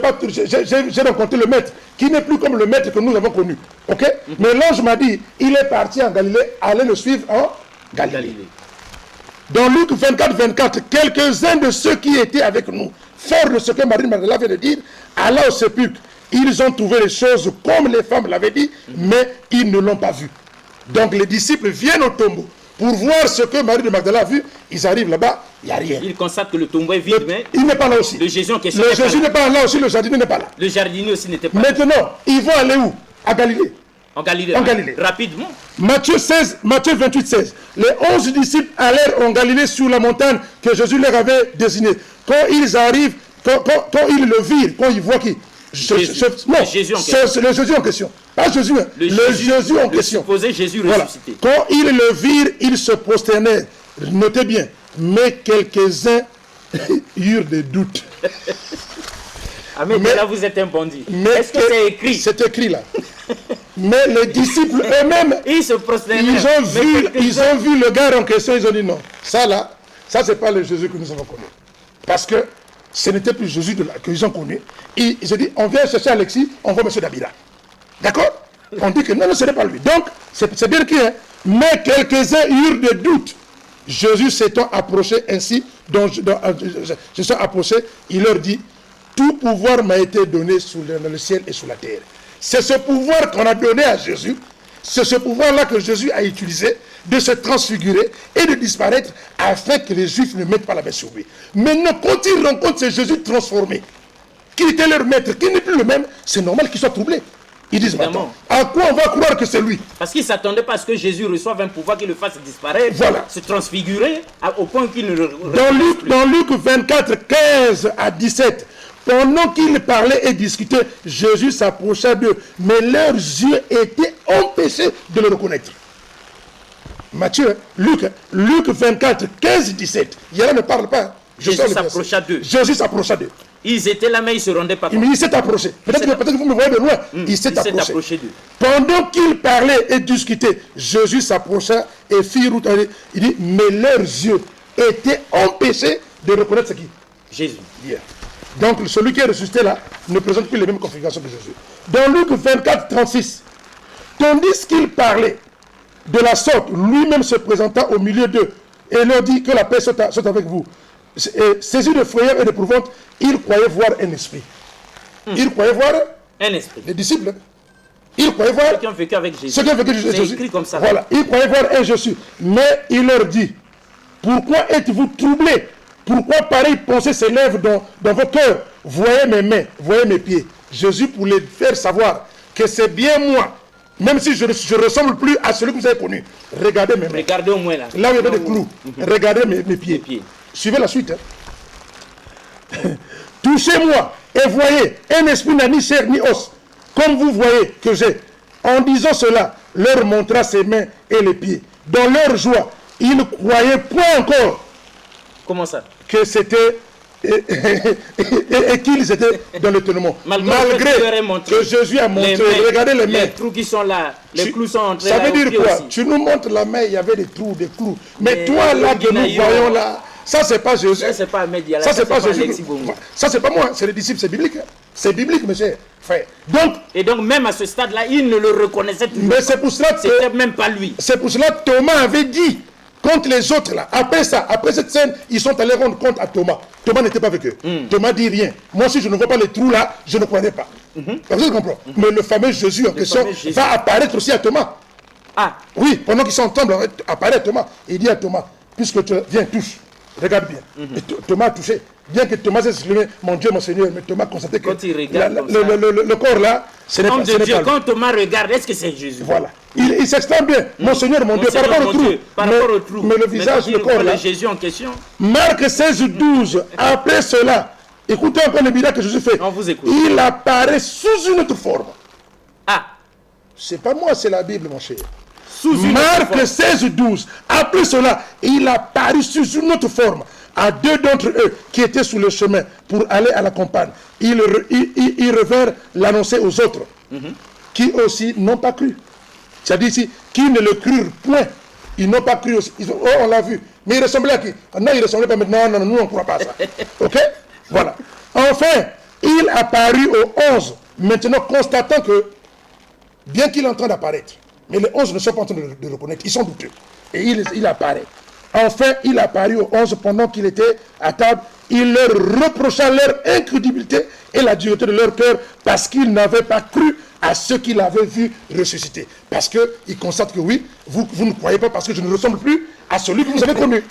rencontré le maître qui n'est plus comme le maître que nous avons connu. Ok? Mais l'ange m'a dit, il est parti en Galilée, allez le suivre en Galilée. Dans Luc 24, 24, quelques-uns de ceux qui étaient avec nous, forts de ce que Marie de Magdala vient de dire, alla au sépulcre. Ils ont trouvé les choses comme les femmes l'avaient dit, mais ils ne l'ont pas vu. Donc les disciples viennent au tombeau pour voir ce que Marie de Magdala a vu. Ils arrivent là-bas, il n'y a rien. Ils constatent que le tombeau est vide, mais il n'est pas là aussi. Le Jésus en question n'est pas là aussi, le jardinier n'est pas là. Le jardinier aussi n'était pas là. Maintenant, ils vont aller où? À Galilée. En Galilée. Rapidement. Matthieu 28, 16. Les 11 disciples allèrent en Galilée sur la montagne que Jésus leur avait désignée. Quand ils arrivent, quand ils le virent, quand ils voient qui? Jésus en question. C'est le Jésus en question. Pas Jésus, hein. Le Jésus en question. Le supposé Jésus ressuscité. Quand ils le virent, ils se prosternèrent. Notez bien. Mais quelques-uns eurent des doutes. Ah, mais là, vous êtes un bandit. Est-ce que c'est écrit? C'est écrit là. Mais les disciples eux-mêmes, ils se prosternèrent. Ils ont vu le gars en question, ils ont dit non. Ça là, ça c'est pas le Jésus que nous avons connu. Parce que ce n'était plus Jésus qu'ils ont connu. Ils ont dit, on vient chercher Alexis, on voit M. Dabira. D'accord? On dit que non, ce n'est pas lui. Donc, c'est bien écrit. Hein? Mais quelques-uns eurent des doutes. Jésus s'étant approché ainsi, je suis approché, il leur dit, tout pouvoir m'a été donné dans le ciel et sous la terre. C'est ce pouvoir qu'on a donné à Jésus. C'est ce pouvoir-là que Jésus a utilisé de se transfigurer et de disparaître afin que les Juifs ne mettent pas la main sur lui. Maintenant, quand ils rencontrent ce Jésus transformé, qui était leur maître, qui n'est plus le même, c'est normal qu'ils soient troublés. Ils disent, attends, à quoi on va croire que c'est lui? Parce qu'ils ne s'attendaient pas à ce que Jésus reçoive un pouvoir qui le fasse disparaître, se transfigurer, au point qu'il ne le dans Luc 24, 15 à 17, pendant qu'ils parlaient et discutaient, Jésus s'approcha d'eux, mais leurs yeux étaient empêchés de le reconnaître. Matthieu, Luc 24, 15, 17. Il y en a ne parle pas. Jésus s'approcha d'eux. Jésus s'approcha d'eux. Ils étaient là, mais ils ne se rendaient pas compte. Mais il s'est approché. Peut-être que vous me voyez de loin. Il s'est approché d'eux. Pendant qu'ils parlaient et discutaient, Jésus s'approcha et fit route. Il dit, mais leurs yeux étaient empêchés de reconnaître ce qui Jésus. Yeah. Donc celui qui est ressuscité là ne présente plus les mêmes configurations que Jésus. Dans Luc 24, 36, tandis qu'il parlait de la sorte, lui-même se présentant au milieu d'eux et leur dit que la paix soit avec vous. Saisi de frayeur et d'épouvante, ils croyaient voir un esprit. Ils croyaient voir un esprit. Les disciples. Ils croyaient voir ceux qui ont vécu avec Jésus. Ceux qui ont vécu avec Jésus. C'est écrit comme ça. Voilà. Ils croyaient voir un Jésus. Mais il leur dit, pourquoi êtes-vous troublés? Pourquoi pareille pensée s'élève dans vos cœurs? Voyez mes mains, voyez mes pieds. Jésus, pour les faire savoir que c'est bien moi, même si je ne ressemble plus à celui que vous avez connu. Regardez mes mains. Regardez au moins là. Là où il y avait des clous. Regardez mes pieds. Suivez la suite. Hein. Touchez-moi et voyez, un esprit n'a ni chair ni os, comme vous voyez que j'ai. En disant cela, leur montra ses mains et les pieds. Dans leur joie, ils ne croyaient point encore. Comment ça? Que c'était et qu'ils étaient dans l'étonnement. Malgré que Jésus a montré, regardez les mains. Les trous qui sont là, les clous sont entrés. Ça veut dire quoi aussi. Tu nous montres la main, il y avait des trous, des clous. Mais toi là que nous voyons là, ça c'est pas Jésus. Ça c'est pas Média. Ça c'est pas Jésus. Ça c'est pas moi, c'est les disciples, c'est biblique. C'est biblique, monsieur. Frère. Et donc même à ce stade-là, ils ne le reconnaissaient plus. Mais c'est pour cela que c'était même pas lui. C'est pour cela que Thomas avait dit. Contre les autres là, après ça, après cette scène, ils sont allés rendre compte à Thomas. Thomas n'était pas avec eux. Thomas dit rien. Moi, si je ne vois pas les trous là, je ne croirais pas. Vous comprenez? Mais le fameux Jésus en question va apparaître aussi à Thomas. Ah. Oui, pendant qu'ils sont ensemble, apparaît à Thomas. Il dit à Thomas, puisque tu viens, touche. Regarde bien. Et Thomas a touché. Bien que Thomas s'est exprimé, mon Dieu, mon Seigneur, mais Thomas constatait que le corps là, ce n'est pas Dieu. Quand Thomas regarde, est-ce que c'est Jésus? Voilà. Il s'exprime bien. Mon Seigneur, mon Dieu, par rapport au trou. Mais le visage, le corps là. Jésus en question. Marc 16, 12. Après cela, écoutez un peu le miracle que Jésus fait. On vous écoute. Il apparaît sous une autre forme. Ah. C'est pas moi, c'est la Bible, mon cher. Marc 16, 12. Après cela, il apparaît sous une autre forme à deux d'entre eux qui étaient sur le chemin pour aller à la campagne. Ils revinrent l'annoncer aux autres, qui aussi n'ont pas cru. C'est-à-dire ici, qui ne le crurent point. Ils n'ont pas cru aussi. Ils ont, oh, on l'a vu. Mais il ressemblait à qui? Non, il ressemblait pas maintenant. Non, nous, on ne croit pas à ça. Ok? Voilà. Enfin, il apparut aux 11. Maintenant, constatant que, bien qu'il est en train d'apparaître, mais les 11 ne sont pas en train de le reconnaître. Ils sont douteux. Et il apparaît. Enfin, il apparut aux 11 pendant qu'il était à table. Il leur reprocha leur incrédulité et la dureté de leur cœur parce qu'ils n'avaient pas cru à ce qu'il avait vu ressusciter. Parce qu'il constate que oui, vous ne croyez pas parce que je ne ressemble plus à celui que vous avez connu.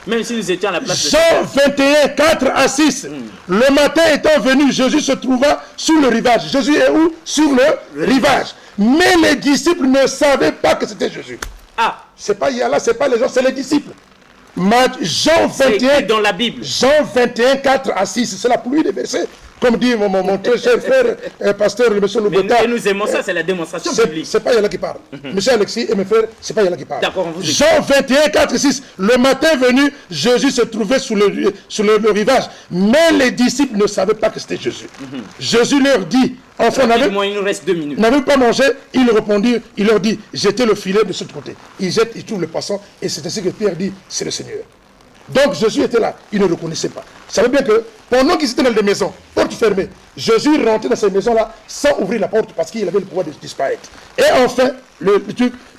Même si nous étions à la place Jean 21, 4 à 6. Le matin étant venu, Jésus se trouva sur le rivage. Jésus est où? Sur le rivage. Mais les disciples ne savaient pas que c'était Jésus. Ah. C'est pas Yala, c'est pas les gens, c'est les disciples. Jean 21, dans la Bible. Jean 21, 4 à 6. C'est la pluie des versets. Comme dit mon très cher frère, pasteur, le monsieur Lobota. Et nous aimons ça, c'est la démonstration biblique. C'est pas Yala qui parle. Monsieur Alexis et mes frères, c'est pas Yala qui parle. D'accord, on vous Jean 21, 4 et 6. Le matin venu, Jésus se trouvait sur le rivage. Mais les disciples ne savaient pas que c'était Jésus. Jésus leur dit, enfin, il nous reste 2 minutes. N'avez pas mangé? Il répondit, il leur dit, jetez le filet de ce côté. Ils jettent, ils trouvent le poisson. Et c'est ainsi que Pierre dit, c'est le Seigneur. Donc Jésus était là, il ne le reconnaissait pas. Vous savez bien que pendant qu'ils étaient dans des maisons, portes fermées, Jésus rentrait dans ces maisons-là sans ouvrir la porte parce qu'il avait le pouvoir de disparaître. Et enfin,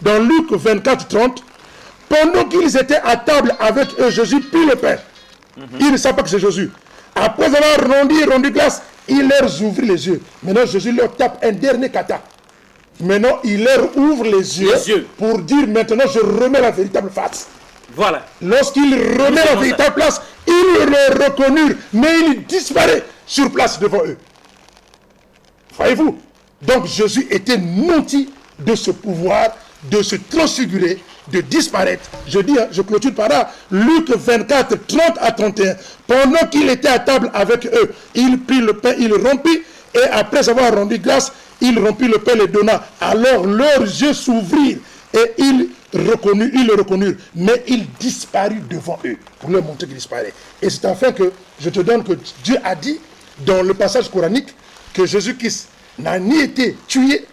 dans Luc 24, 30, pendant qu'ils étaient à table avec eux, Jésus prit le pain. Ils ne savent pas que c'est Jésus. Après avoir rendu grâce, il leur ouvrit les yeux. Maintenant, Jésus leur tape un dernier kata. Maintenant, il leur ouvre les yeux pour dire maintenant, je remets la véritable face. Voilà. Lorsqu'il remet la véritable place, ils le reconnurent, mais il disparaît sur place devant eux. Voyez-vous? Donc Jésus était nanti de ce pouvoir, de se transfigurer, de disparaître. Je dis, je clôture par là, Luc 24, 30 à 31. Pendant qu'il était à table avec eux, il prit le pain, il rompit, et après avoir rendu grâce, il rompit le pain et le donna. Alors leurs yeux s'ouvrirent, et ils reconnu, ils le reconnurent, mais il disparut devant eux, pour leur montrer qu'il disparaît. Et c'est enfin que je te donne que Dieu a dit, dans le passage coranique, que Jésus-Christ n'a ni été tué,